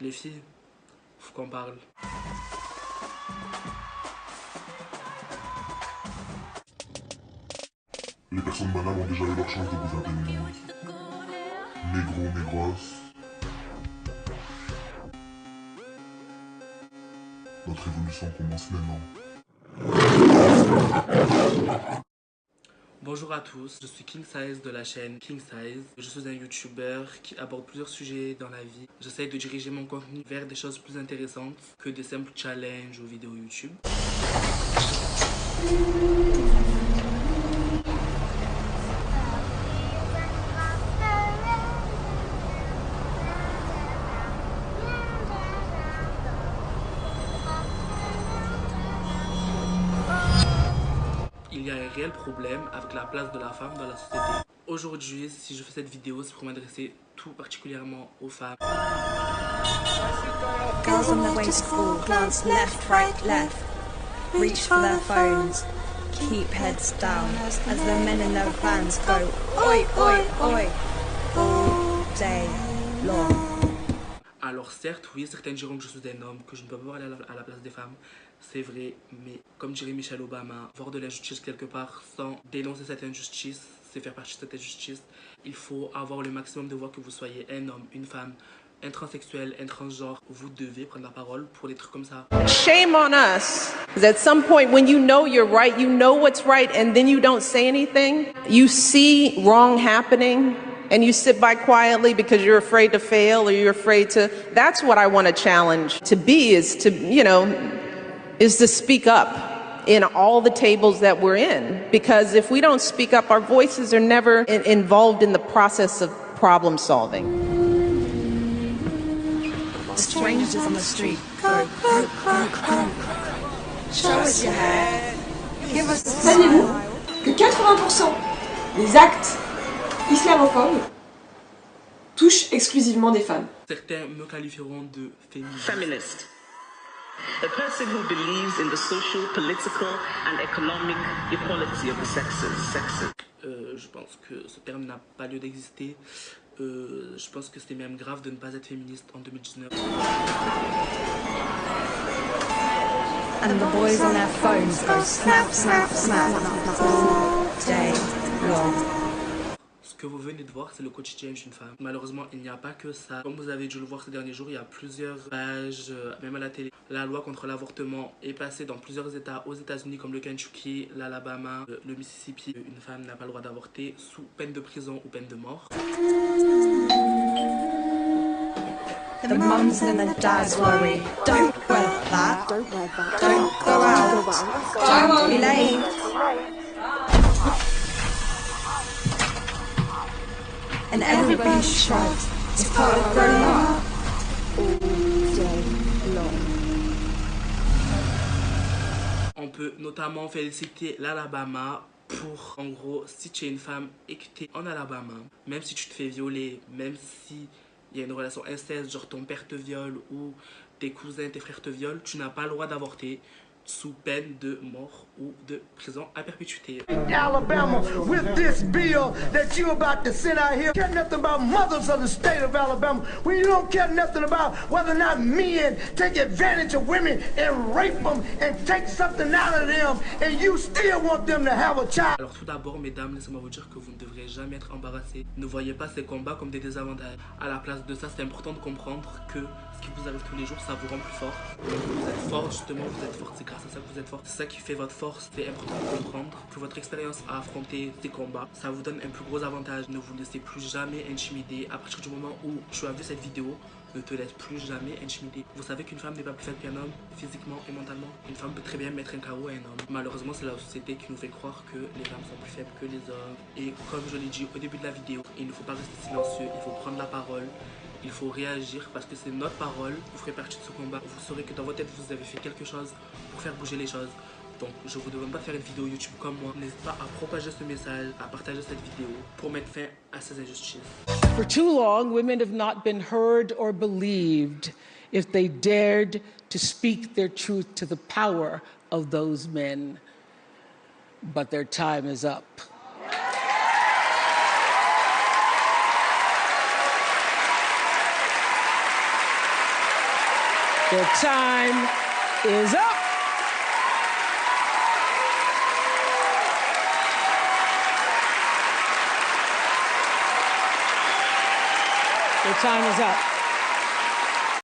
Les filles, faut qu'on parle. Les personnes banales ont déjà eu leur chance de vous atteindre. Négro, négros. Notre évolution commence maintenant. Bonjour à tous, je suis King Size de la chaîne King Size. Je suis un YouTuber qui aborde plusieurs sujets dans la vie. J'essaie de diriger mon contenu vers des choses plus intéressantes que des simples challenges ou vidéos YouTube. Il y a un réel problème avec la place de la femme dans la société. Aujourd'hui, si je fais cette vidéo, c'est pour m'adresser tout particulièrement aux femmes. Girls on the way to school glance left, right, left. Reach for their phones. Keep heads down as the men in their vans go oi, oi, oi. All day long. Alors certes, oui, certains diront que je suis un homme, que je ne peux pas aller à la place des femmes. C'est vrai, mais comme dirait Michelle Obama, voir de l'injustice quelque part sans dénoncer cette injustice, c'est faire partie de cette injustice. Il faut avoir le maximum de voix, que vous soyez un homme, une femme, un transsexuel, un transgenre. Vous devez prendre la parole pour des trucs comme ça. Shame on us. Because at some point when you know you're right, you know what's right, and then you don't say anything, you see wrong happening, and you sit by quietly because you're afraid to fail or you're afraid to... That's what I want to challenge to be, is to, you know, is to speak up in all the tables that we're in. Because if we don't speak up, our voices are never involved in the process of problem solving. Strangers on the street go croak, croak, croak. Show us your hair. Give us the Saviez-vous que 80% des actes islamophobes touchent exclusivement des femmes? Certains me qualifieront de féministe. Feminist. A person who believes in the social, political and economic equality of the sexes. Je pense que ce terme n'a pas lieu d'exister. Je pense que c'était même grave de ne pas être féministe en 2019. And the boys on their phones go snap, snap, snap all day long. Ce que vous venez de voir, c'est le quotidien d'une femme. Malheureusement, il n'y a pas que ça. Comme vous avez dû le voir ces derniers jours, il y a plusieurs pages, même à la télé. La loi contre l'avortement est passée dans plusieurs états aux États-Unis, comme le Kentucky, l'Alabama, le Mississippi. Une femme n'a pas le droit d'avorter sous peine de prison ou peine de mort. The mums and the dads worry. Don't wear that. Don't wear that. Don't go out. Don't be late. And everybody's shrugged to put a grown up all day long. On peut notamment féliciter l'Alabama pour, en gros, si tu es une femme et que tu es en Alabama, même si tu te fais violer, même si il y a une relation inceste, genre ton père te viole ou tes cousins, tes frères te violent, tu n'as pas le droit d'avorter sous peine de mort ou de prison à perpétuité. Alabama, with this bill that you about to send out here, care nothing about mothers of the state of Alabama. We don't care nothing about whether or not men take advantage of women and rape them and take something out of them, and you still want them to have a child. Alors tout d'abord, mesdames, laissez-moi vous dire que vous ne devrez jamais être embarrassées. Ne voyez pas ces combats comme des désavantages. À la place de ça, c'est important de comprendre que ce qui vous arrive tous les jours, ça vous rend plus fort. Vous êtes fort, justement, vous êtes fort, c'est grâce à ça que vous êtes fort. C'est ça qui fait votre force. C'est important de comprendre que votre expérience à affronter ces combats, ça vous donne un plus gros avantage. Ne vous laissez plus jamais intimider. À partir du moment où tu as vu cette vidéo, ne te laisse plus jamais intimider. Vous savez qu'une femme n'est pas plus faite qu'un homme, physiquement et mentalement. Une femme peut très bien mettre un KO à un homme. Malheureusement, c'est la société qui nous fait croire que les femmes sont plus faibles que les hommes. Et comme je l'ai dit au début de la vidéo, il ne faut pas rester silencieux, il faut prendre la parole. Il faut réagir parce que c'est notre parole. Vous ferez partie de ce combat. Vous saurez que dans votre tête, vous avez fait quelque chose pour faire bouger les choses. Donc, je vous demande pas de faire une vidéo YouTube comme moi. N'hésitez pas à propager ce message, à partager cette vidéo pour mettre fin à ces injustices. For too long, women have not been heard or believed if they dared to speak their truth to the power of those men. But their time is up. Their time is up. Their time is up.